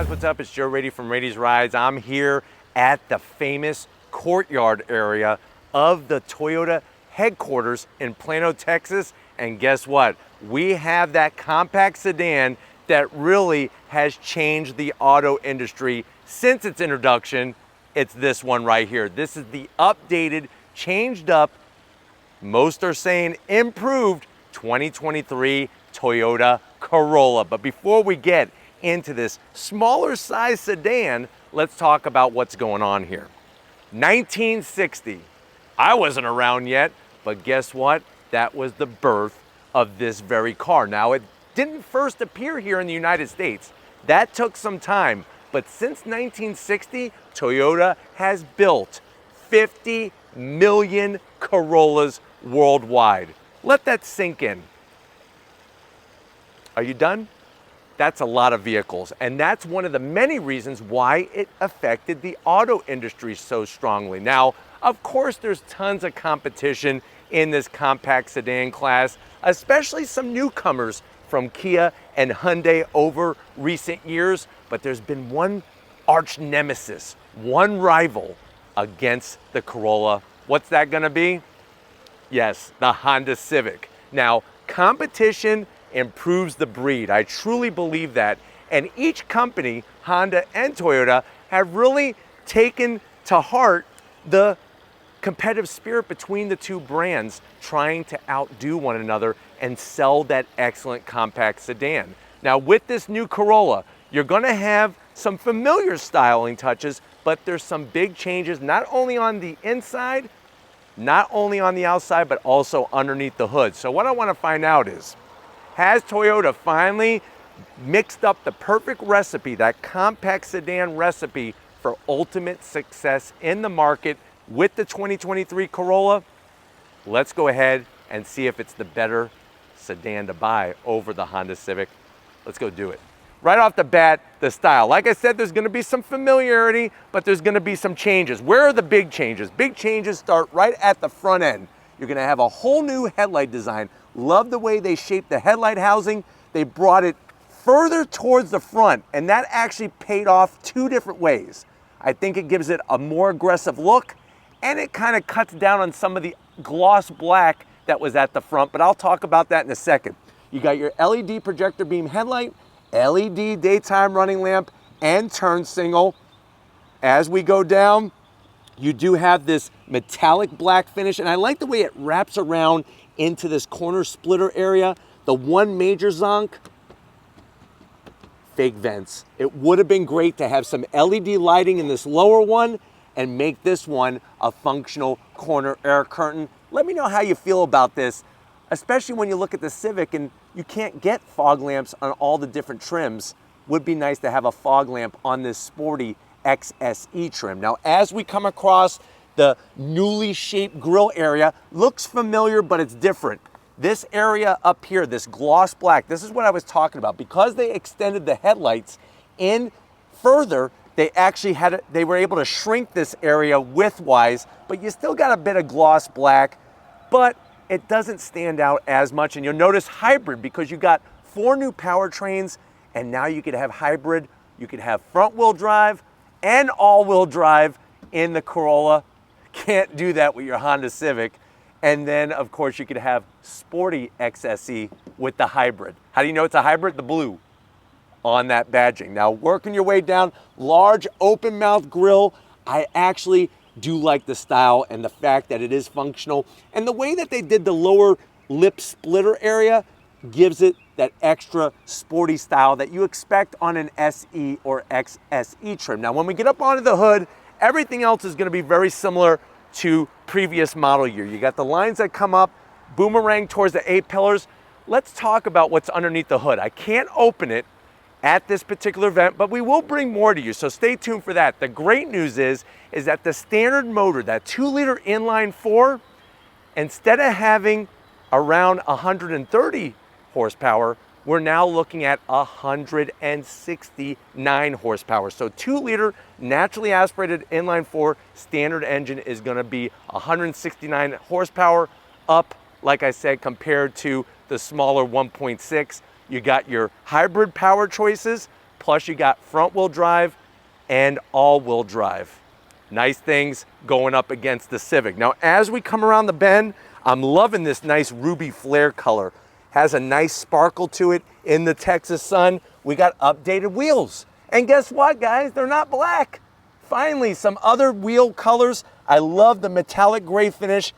guys, what's up? It's Joe Raiti from Raiti's Rides. I'm here at the famous courtyard area of the Toyota headquarters in Plano, Texas. And guess what? We have that compact sedan that really has changed the auto industry since its introduction. It's this one right here. This is the updated, changed up, most are saying improved 2023 Toyota Corolla. But before we get into this smaller size sedan, let's talk about what's going on here. 1960, I wasn't around yet, but guess what? That was the birth of this very car. Now, it didn't first appear here in the United States. That took some time, but since 1960, Toyota has built 50 million Corollas worldwide. Let that sink in. Are you done? That's a lot of vehicles, and that's one of the many reasons why it affected the auto industry so strongly. Now, of course, there's tons of competition in this compact sedan class, especially some newcomers from Kia and Hyundai over recent years, but there's been one arch nemesis, one rival against the Corolla. What's that gonna be? Yes, the Honda Civic. Now, competition improves the breed. I truly believe that. And each company, Honda and Toyota, have really taken to heart the competitive spirit between the two brands, trying to outdo one another and sell that excellent compact sedan. Now, with this new Corolla, you're gonna have some familiar styling touches, but there's some big changes, not only on the inside, not only on the outside, but also underneath the hood. So what I wanna find out is, has Toyota finally mixed up the perfect recipe, that compact sedan recipe for ultimate success in the market with the 2023 Corolla? Let's go ahead and see if it's the better sedan to buy over the Honda Civic. Let's go do it. Right off the bat, the style. Like I said, there's gonna be some familiarity, but there's gonna be some changes. Where are the big changes? Big changes start right at the front end. You're gonna have a whole new headlight design. Love the way they shaped the headlight housing. They brought it further towards the front, and that actually paid off two different ways. I think it gives it a more aggressive look, and it kind of cuts down on some of the gloss black that was at the front, but I'll talk about that in a second. You got your LED projector beam headlight, LED daytime running lamp, and turn signal. As we go down, you do have this metallic black finish, and I like the way it wraps around into this corner splitter area. The one major zonk, fake vents. It would have been great to have some LED lighting in this lower one and make this one a functional corner air curtain. Let me know how you feel about this, especially when you look at the Civic and you can't get fog lamps on all the different trims. Would be nice to have a fog lamp on this sporty XSE trim. Now, as we come across the newly shaped grille area, looks familiar, but it's different. This area up here, this gloss black, this is what I was talking about. Because they extended the headlights in further, they were able to shrink this area width-wise, but you still got a bit of gloss black, but it doesn't stand out as much. And you'll notice hybrid, because you got 4 new powertrains, and now you could have hybrid, you could have front-wheel drive and all-wheel drive in the Corolla. Can't do that with your Honda Civic. And then, of course, you could have sporty XSE with the hybrid. How do you know it's a hybrid? The blue on that badging. Now, working your way down, large open mouth grille. I actually do like the style and the fact that it is functional. And the way that they did the lower lip splitter area gives it that extra sporty style that you expect on an SE or XSE trim. Now, when we get up onto the hood, everything else is gonna be very similar to previous model year. You got the lines that come up, boomerang towards the A-pillars. Let's talk about what's underneath the hood. I can't open it at this particular event, but we will bring more to you, so stay tuned for that. The great news is that the standard motor, that 2-liter inline 4, instead of having around 130 horsepower, we're now looking at 169 horsepower. So 2-liter naturally aspirated inline 4 standard engine is gonna be 169 horsepower up, like I said, compared to the smaller 1.6. You got your hybrid power choices, Plus you got front wheel drive and all-wheel drive. Nice things going up against the Civic. Now, as we come around the bend, I'm loving this nice ruby flare color. Has a nice sparkle to it in the Texas sun. We got updated wheels. And guess what, guys? They're not black. Finally, some other wheel colors. I love the metallic gray finish,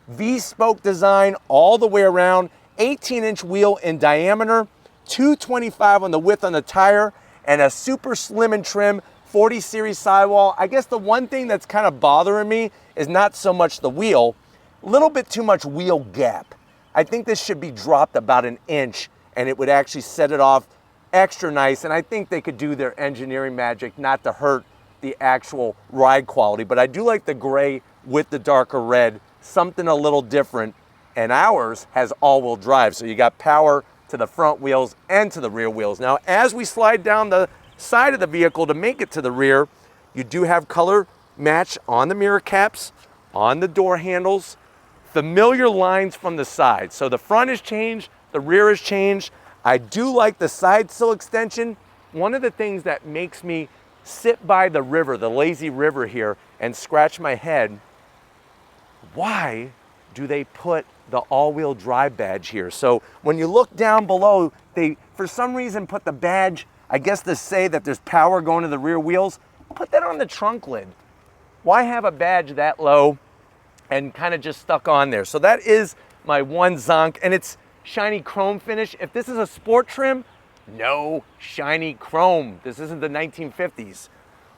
V-spoke design all the way around, 18-inch wheel in diameter, 225 on the width on the tire, and a super slim and trim 40 series sidewall. I guess the one thing that's kind of bothering me is not so much the wheel, a little bit too much wheel gap. I think this should be dropped about an inch and it would actually set it off extra nice. And I think they could do their engineering magic not to hurt the actual ride quality. But I do like the gray with the darker red, something a little different. And ours has all-wheel drive. So you got power to the front wheels and to the rear wheels. Now, as we slide down the side of the vehicle to make it to the rear, you do have color match on the mirror caps, on the door handles, familiar lines from the side. So the front is changed, the rear is changed. I do like the side sill extension. One of the things that makes me sit by the river, the lazy river here, and scratch my head, why do they put the all-wheel drive badge here? So when you look down below, they, for some reason, put the badge, I guess to say that there's power going to the rear wheels. Put that on the trunk lid. Why have a badge that low and kind of just stuck on there? So that is my one zonk, and it's shiny chrome finish. If this is a sport trim, no shiny chrome. This isn't the 1950s.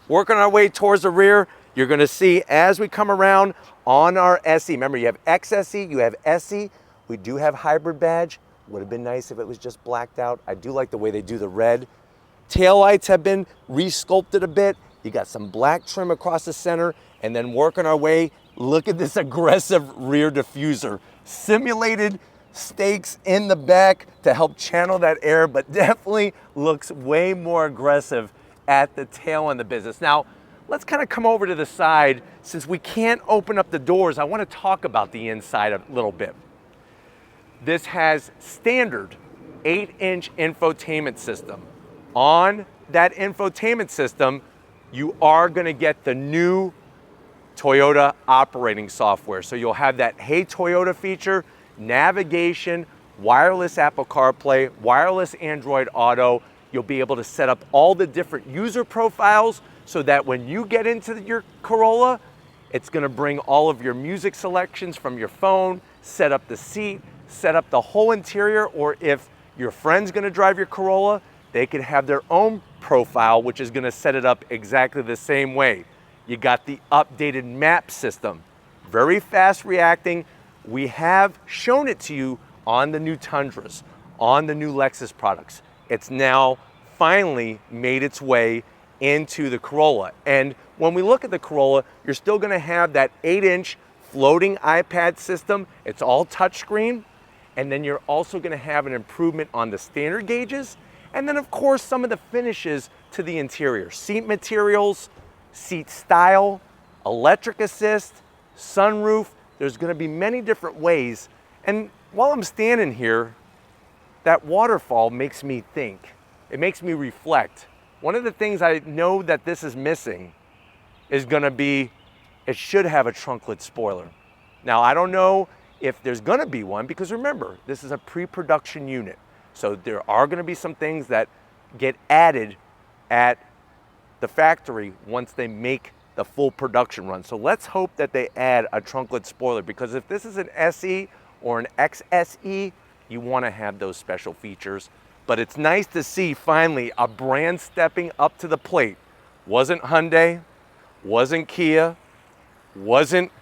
Working our way towards the rear, you're gonna see as we come around on our SE. Remember, you have XSE, you have SE. We do have hybrid badge. Would have been nice if it was just blacked out. I do like the way they do the red. Taillights have been resculpted a bit. You got some black trim across the center, and then working our way, look at this aggressive rear diffuser. Simulated stakes in the back to help channel that air, but definitely looks way more aggressive at the tail end of the business. Now, let's kind of come over to the side. Since we can't open up the doors, I want to talk about the inside a little bit. This has standard 8-inch infotainment system. On that infotainment system, you are going to get the new Toyota operating software. So you'll have that Hey Toyota feature, navigation, wireless Apple CarPlay, wireless Android Auto. You'll be able to set up all the different user profiles so that when you get into your Corolla, it's going to bring all of your music selections from your phone, set up the seat, set up the whole interior, or if your friend's going to drive your Corolla, they could have their own profile, which is going to set it up exactly the same way. You got the updated map system, very fast reacting. We have shown it to you on the new Tundras, on the new Lexus products. It's now finally made its way into the Corolla. And when we look at the Corolla, you're still gonna have that 8-inch floating iPad system. It's all touchscreen. And then you're also gonna have an improvement on the standard gauges. And then of course, some of the finishes to the interior. Seat materials, seat style, electric assist, sunroof. There's gonna be many different ways. And while I'm standing here, that waterfall makes me think. It makes me reflect. One of the things I know that this is missing is gonna be, it should have a trunklet spoiler. Now, I don't know if there's gonna be one, because remember, this is a pre-production unit. So there are gonna be some things that get added at the factory once they make the full production run. So let's hope that they add a trunklet spoiler, because if this is an SE or an XSE, you wanna have those special features. But it's nice to see finally a brand stepping up to the plate. Wasn't Hyundai, wasn't Kia, wasn't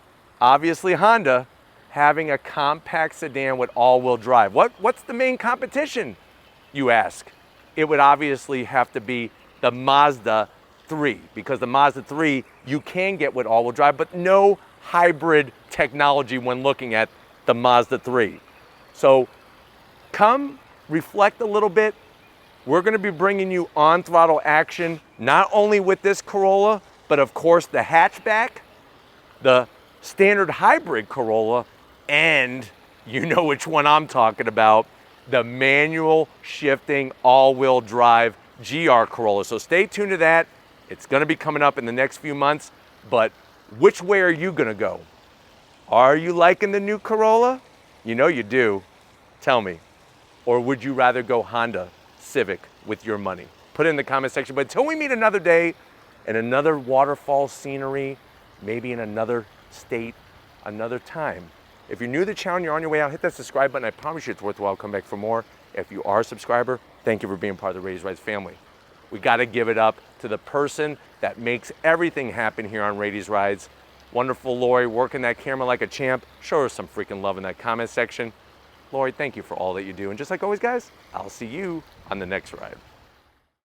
obviously Honda, having a compact sedan with all-wheel drive. What's the main competition, you ask? It would obviously have to be the Mazda 3, because the Mazda 3 you can get with all-wheel drive, but no hybrid technology when looking at the Mazda 3. So come reflect a little bit. We're gonna be bringing you on-throttle action, not only with this Corolla, but of course the hatchback, the standard hybrid Corolla, and you know which one I'm talking about, the manual shifting all-wheel drive GR Corolla. So stay tuned to that. It's gonna be coming up in the next few months, but which way are you gonna go? Are you liking the new Corolla? You know you do. Tell me. Or would you rather go Honda Civic with your money? Put it in the comment section. But until we meet another day and another waterfall scenery, maybe in another state, another time. If you're new to the channel and you're on your way out, hit that subscribe button. I promise you it's worthwhile. Come back for more. If you are a subscriber, thank you for being part of the Raity's Rides family. We got to give it up to the person that makes everything happen here on Raity's Rides. Wonderful Lori, working that camera like a champ. Show her some freaking love in that comment section. Lori, thank you for all that you do. And just like always, guys, I'll see you on the next ride.